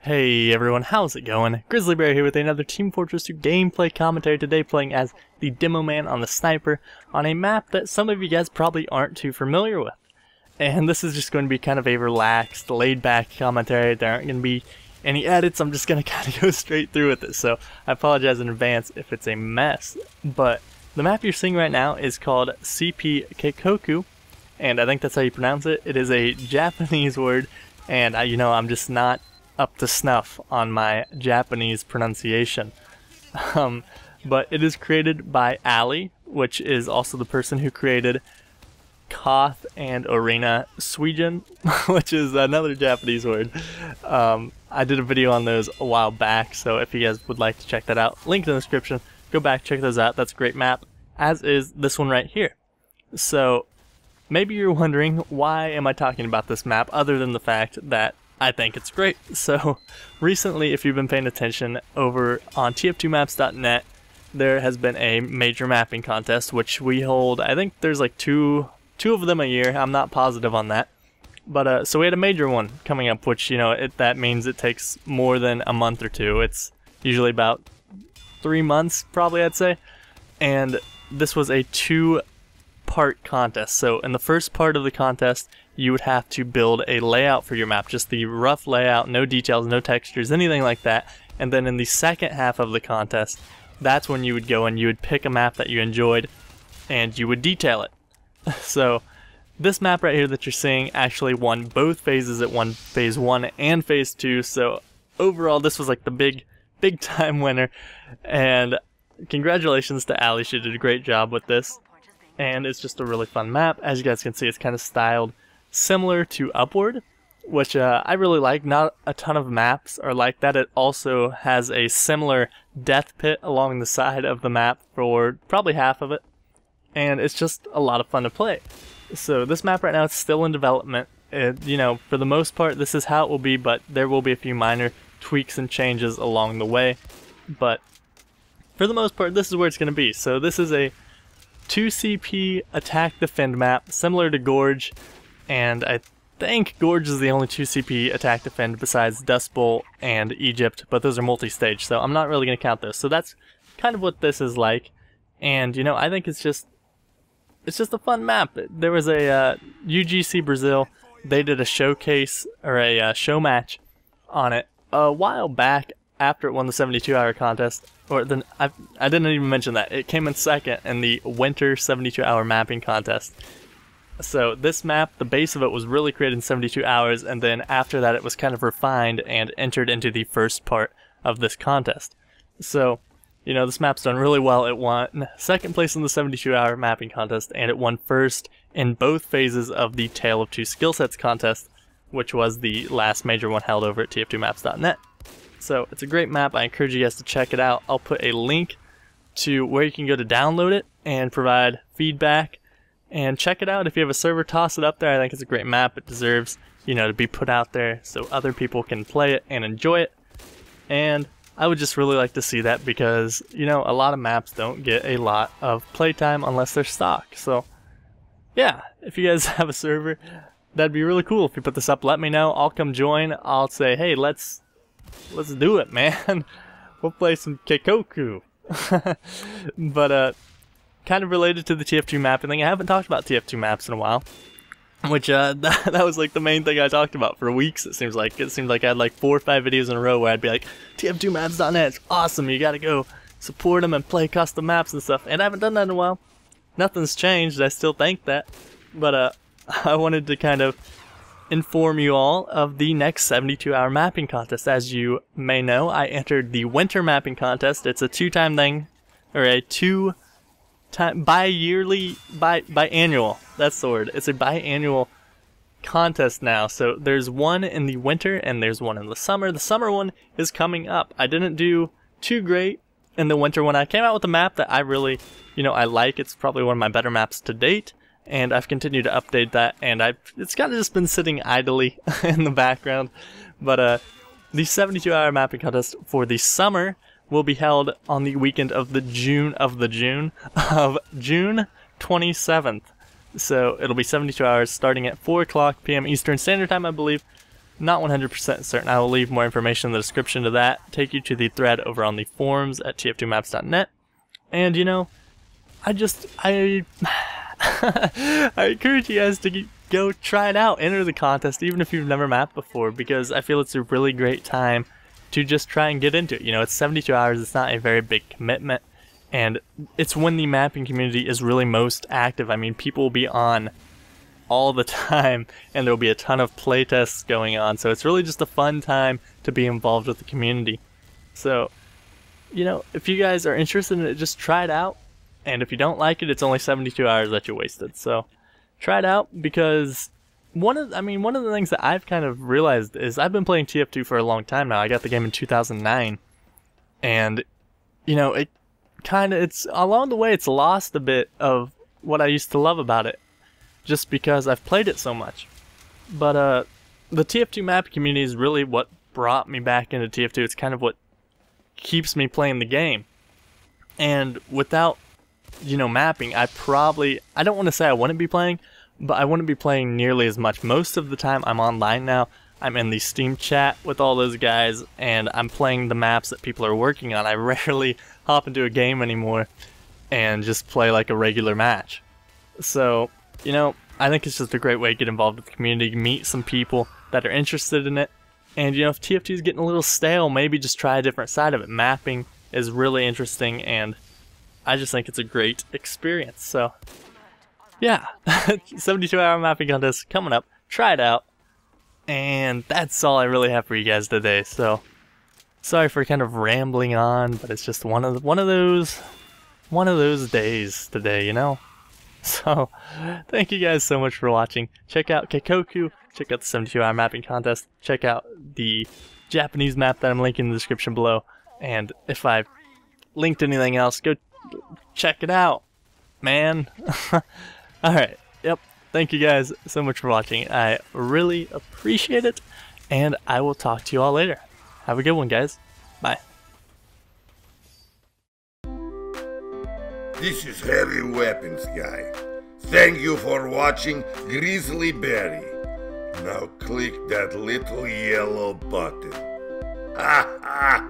Hey everyone, how's it going? Grizzly here with another Team Fortress 2 gameplay commentary today, playing as the Demo Man on the Sniper on a map that some of you guys probably aren't too familiar with. And this is just going to be kind of a relaxed, laid-back commentary. There aren't going to be any edits. I'm just going to kind of go straight through with it, so I apologize in advance if it's a mess. But the map you're seeing right now is called Pvhud, and I think that's how you pronounce it. It is a Japanese word, and I'm just not up to snuff on my Japanese pronunciation. But it is created by Ali, which is also the person who created Koth and Arena Sweden, which is another Japanese word. I did a video on those a while back, so if you guys would like to check that out, link in the description. Go back, check those out. That's a great map, as is this one right here. So maybe you're wondering, why am I talking about this map other than the fact that I think it's great. So recently, if you've been paying attention over on TF2maps.net, there has been a major mapping contest which we hold. I think there's like two of them a year. I'm not positive on that, but so we had a major one coming up, which that means it takes more than a month or two. It's usually about 3 months, probably, I'd say. And this was a 2-part contest. So in the first part of the contest, you would have to build a layout for your map, just the rough layout, no details, no textures, anything like that. And then in the second half of the contest, that's when you would go and you would pick a map that you enjoyed and you would detail it. So this map right here that you're seeing actually won both phases. It won phase 1 and phase 2. So overall, this was like the big time winner. And congratulations to Ali. She did a great job with this. And it's just a really fun map. As you guys can see, it's kind of styled similar to Upward, which I really like. Not a ton of maps are like that. It also has a similar death pit along the side of the map for probably half of it, and it's just a lot of fun to play. So this map right now is still in development. For the most part, this is how it will be, but there will be a few minor tweaks and changes along the way. But for the most part, this is where it's going to be. So this is a 2CP attack defend map, similar to Gorge. And I think Gorge is the only 2CP attack defend besides Dust Bowl and Egypt, but those are multi-stage, so I'm not really going to count those. So that's kind of what this is like, and I think it's just a fun map. There was a UGC Brazil. They did a showcase or a show match on it a while back after it won the 72-hour contest. Or then I didn't even mention that it came in second in the Winter 72-hour mapping contest. So this map, the base of it was really created in 72 hours, and then after that it was kind of refined and entered into the first part of this contest. So, this map's done really well. It won second place in the 72-hour mapping contest, and it won first in both phases of the Tale of Two Skillsets contest, which was the last major one held over at TF2maps.net. So it's a great map. I encourage you guys to check it out. I'll put a link to where you can go to download it and provide feedback. And check it out. If you have a server, toss it up there. I think it's a great map. It deserves, to be put out there so other people can play it and enjoy it. And I would just really like to see that because, a lot of maps don't get a lot of playtime unless they're stock. So, yeah, if you guys have a server, that'd be really cool. If you put this up, let me know. I'll come join. I'll say, hey, let's do it, man. We'll play some Keikoku. But, kind of related to the TF2 mapping thing, I haven't talked about TF2 maps in a while, which that was like the main thing I talked about for weeks. It seems like I had like 4 or 5 videos in a row where I'd be like, TF2maps.net, it's awesome, you gotta go support them and play custom maps and stuff, and I haven't done that in a while. Nothing's changed, I still think that, but I wanted to kind of inform you all of the next 72-hour mapping contest. As you may know, I entered the winter mapping contest. It's a 2-time thing, or a biannual, that's the word. It's a biannual contest now. So there's one in the winter and there's one in the summer. The summer one is coming up. I didn't do too great in the winter one. I came out with a map that I really, I like. It's probably one of my better maps to date, and I've continued to update that, and it's kind of just been sitting idly in the background. But the 72-hour mapping contest for the summer will be held on the weekend of June 27th. So it'll be 72 hours starting at 4 o'clock p.m. Eastern Standard Time, I believe. not 100% certain. I will leave more information in the description to that. Take you to the thread over on the forums at tf2maps.net. And you know, I encourage you guys to go try it out, enter the contest, even if you've never mapped before, because I feel it's a really great time to just try and get into it. You know, it's 72 hours, it's not a very big commitment, and it's when the mapping community is really most active. I mean, people will be on all the time, and there'll be a ton of playtests going on, so it's really just a fun time to be involved with the community. So, you know, if you guys are interested in it, just try it out, and if you don't like it, it's only 72 hours that you wasted. So try it out, because one of the things that I've kind of realized is I've been playing TF2 for a long time now. I got the game in 2009, and you know, it's along the way it's lost a bit of what I used to love about it, just because I've played it so much. But the TF2 map community is really what brought me back into TF2. It's kind of what keeps me playing the game. And without, you know, mapping, I don't want to say I wouldn't be playing, but I wouldn't be playing nearly as much. Most of the time I'm online now. I'm in the Steam chat with all those guys, and I'm playing the maps that people are working on. I rarely hop into a game anymore and just play like a regular match. So, you know, I think it's just a great way to get involved with the community, meet some people that are interested in it, and you know, if TF2 is getting a little stale, maybe just try a different side of it. Mapping is really interesting, and I just think it's a great experience. So yeah, 72-hour mapping contest coming up. Try it out. And that's all I really have for you guys today. So sorry for kind of rambling on, but it's just one of those days today, you know. So thank you guys so much for watching. Check out Keikoku, check out the 72-hour mapping contest, check out the Japanese map that I'm linking in the description below, and if I've linked anything else, go check it out, man. Alright, yep, thank you guys so much for watching. I really appreciate it, and I will talk to you all later. Have a good one, guys. Bye. This is Heavy Weapons Guy. Thank you for watching Grizzly Berry. Now click that little yellow button. Ha ha!